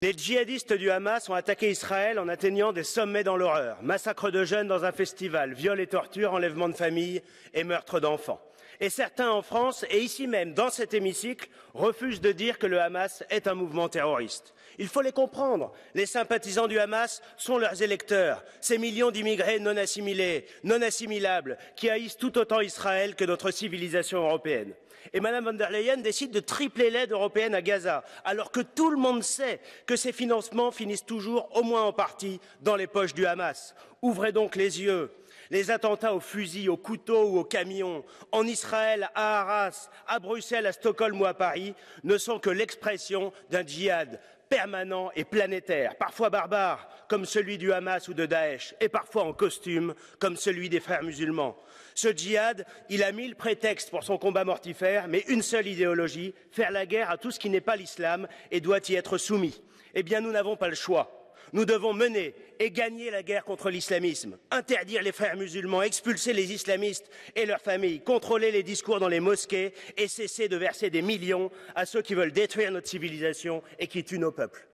Les djihadistes du Hamas ont attaqué Israël en atteignant des sommets dans l'horreur. Massacre de jeunes dans un festival, viols et tortures, enlèvement de familles et meurtre d'enfants. Et certains en France, et ici même, dans cet hémicycle, refusent de dire que le Hamas est un mouvement terroriste. Il faut les comprendre. Les sympathisants du Hamas sont leurs électeurs, ces millions d'immigrés non assimilés, non assimilables, qui haïssent tout autant Israël que notre civilisation européenne. Et Mme von der Leyen décide de tripler l'aide européenne à Gaza, alors que tout le monde sait que ces financements finissent toujours, au moins en partie, dans les poches du Hamas. Ouvrez donc les yeux. Les attentats aux fusils, aux couteaux ou aux camions, en Israël, à Arras, à Bruxelles, à Stockholm ou à Paris, ne sont que l'expression d'un djihad permanent et planétaire, parfois barbare, comme celui du Hamas ou de Daesh, et parfois en costume, comme celui des frères musulmans. Ce djihad, il a 1000 prétextes pour son combat mortifère, mais une seule idéologie, faire la guerre à tout ce qui n'est pas l'islam et doit y être soumis. Eh bien, nous n'avons pas le choix. Nous devons mener et gagner la guerre contre l'islamisme, interdire les frères musulmans, expulser les islamistes et leurs familles, contrôler les discours dans les mosquées et cesser de verser des millions à ceux qui veulent détruire notre civilisation et qui tuent nos peuples.